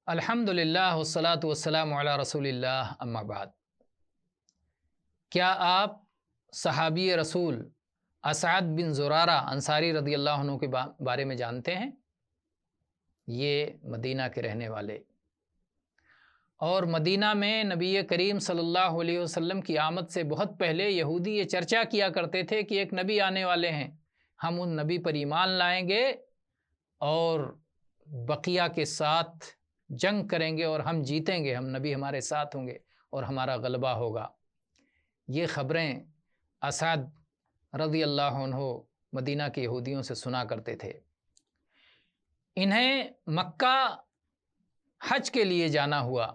الحمدللہ والصلاۃ والسلام علی رسول اللہ اما بعد۔ کیا آپ صحابی رسول اسعد بن زرارہ انصاری رضی اللہ عنہ کے بارے میں جانتے ہیں؟ یہ مدینہ کے رہنے والے اور مدینہ میں نبی کریم صلی اللہ علیہ وسلم کی آمد سے بہت پہلے یہودی یہ چرچا کیا کرتے تھے کہ ایک نبی آنے والے ہیں، ہم ان نبی پر ایمان لائیں گے اور بقیہ کے ساتھ جنگ کریں گے اور ہم جیتیں گے، ہم نبی ہمارے ساتھ ہوں گے اور ہمارا غلبہ ہوگا۔ یہ خبریں اسعد رضی اللہ عنہ مدینہ کے یہودیوں سے سنا کرتے تھے۔ انہیں مکہ حج کے لیے جانا ہوا۔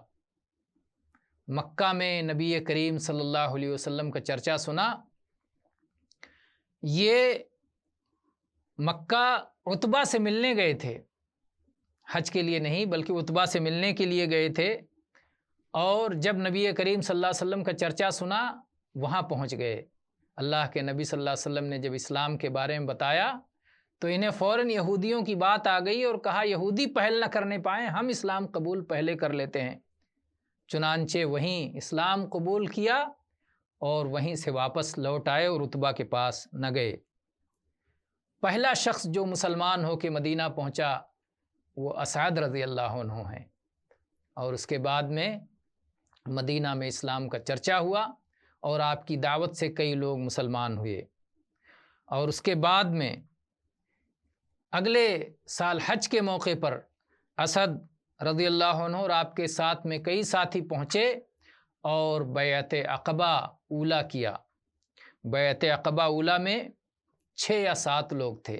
مکہ میں نبی کریم صلی اللہ علیہ وسلم کا چرچا سنا۔ یہ مکہ عتبہ سے ملنے گئے تھے، حج کے لیے نہیں بلکہ عتبہ سے ملنے کے لیے گئے تھے، اور جب نبی کریم صلی اللہ علیہ وسلم کا چرچا سنا وہاں پہنچ گئے۔ اللہ کے نبی صلی اللہ علیہ وسلم نے جب اسلام کے بارے میں بتایا تو انہیں فوراً یہودیوں کی بات آ گئی اور کہا یہودی پہل نہ کرنے پائیں، ہم اسلام قبول پہلے کر لیتے ہیں۔ چنانچہ وہیں اسلام قبول کیا اور وہیں سے واپس لوٹ آئے اور عتبہ کے پاس نہ گئے۔ پہلا شخص جو مسلمان ہو کے مدینہ پہنچا وہ اسعد رضی اللہ عنہ ہیں، اور اس کے بعد میں مدینہ میں اسلام کا چرچا ہوا اور آپ کی دعوت سے کئی لوگ مسلمان ہوئے۔ اور اس کے بعد میں اگلے سال حج کے موقع پر اسد رضی اللہ عنہ اور آپ کے ساتھ میں کئی ساتھی پہنچے اور بیعت عقبہ اولیٰ کیا۔ بیعت عقبہ اولیٰ میں 6 یا 7 لوگ تھے،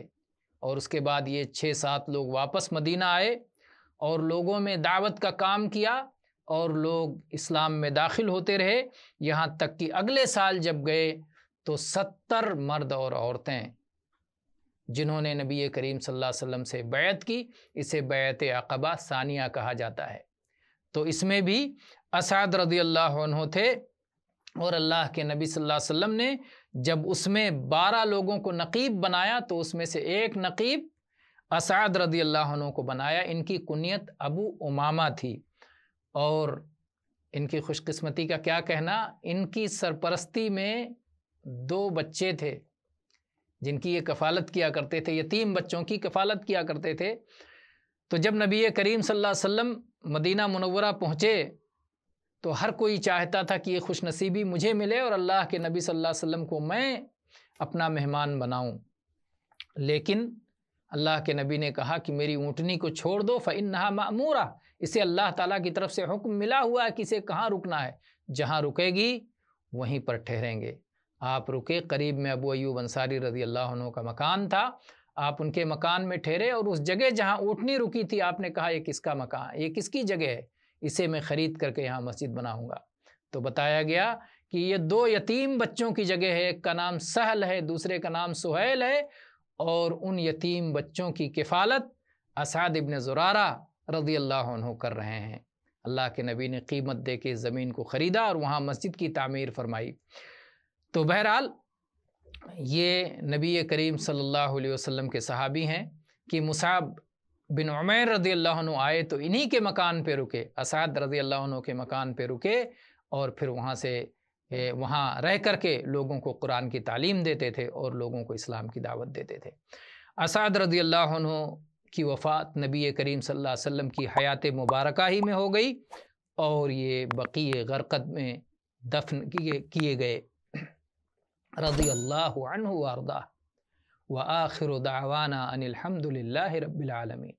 اور اس کے بعد یہ 6-7 لوگ واپس مدینہ آئے اور لوگوں میں دعوت کا کام کیا اور لوگ اسلام میں داخل ہوتے رہے، یہاں تک کہ اگلے سال جب گئے تو 70 مرد اور عورتیں جنہوں نے نبی کریم صلی اللہ علیہ وسلم سے بیعت کی، اسے بیعت عقبہ ثانیہ کہا جاتا ہے۔ تو اس میں بھی اسعد رضی اللہ عنہ تھے، اور اللہ کے نبی صلی اللہ علیہ وسلم نے جب اس میں 12 لوگوں کو نقیب بنایا تو اس میں سے ایک نقیب اسعد رضی اللہ عنہ کو بنایا۔ ان کی کنیت ابو امامہ تھی، اور ان کی خوش قسمتی کا کیا کہنا، ان کی سرپرستی میں 2 بچے تھے جن کی یہ کفالت کیا کرتے تھے، یتیم بچوں کی کفالت کیا کرتے تھے۔ تو جب نبی کریم صلی اللہ علیہ وسلم مدینہ منورہ پہنچے تو ہر کوئی چاہتا تھا کہ یہ خوش نصیبی مجھے ملے اور اللہ کے نبی صلی اللہ علیہ وسلم کو میں اپنا مہمان بناؤں، لیکن اللہ کے نبی نے کہا کہ میری اونٹنی کو چھوڑ دو، فإنہا مأمورہ، اسے اللہ تعالیٰ کی طرف سے حکم ملا ہوا ہے کہ اسے کہاں رکنا ہے، جہاں رکے گی وہیں پر ٹھہریں گے۔ آپ رکے، قریب میں ابو ایوب انصاری رضی اللہ عنہ کا مکان تھا، آپ ان کے مکان میں ٹھہرے، اور اس جگہ جہاں اونٹنی رکی تھی آپ نے کہا یہ کس کا مکان، یہ کس کی جگہ ہے، اسے میں خرید کر کے یہاں مسجد بناؤں گا۔ تو بتایا گیا کہ یہ 2 یتیم بچوں کی جگہ ہے، ایک کا نام سہل ہے، دوسرے کا نام سہیل ہے، اور ان یتیم بچوں کی کفالت اسعد ابن زرارہ رضی اللہ عنہ کر رہے ہیں۔ اللہ کے نبی نے قیمت دے کے زمین کو خریدا اور وہاں مسجد کی تعمیر فرمائی۔ تو بہرحال یہ نبی کریم صلی اللہ علیہ وسلم کے صحابی ہیں کہ مصعب بن عمیر رضی اللہ عنہ آئے تو انہی کے مکان پہ رکے، اسعد رضی اللہ عنہ کے مکان پہ رکے، اور پھر وہاں رہ کر کے لوگوں کو قرآن کی تعلیم دیتے تھے اور لوگوں کو اسلام کی دعوت دیتے تھے۔ اسعد رضی اللہ عنہ کی وفات نبی کریم صلی اللہ علیہ وسلم کی حیات مبارکہ ہی میں ہو گئی، اور یہ بقیع غرقد میں دفن کیے گئے رضی اللہ عنہ وارضاہ، وآخر دعوانا ان الحمد للہ رب العالمین۔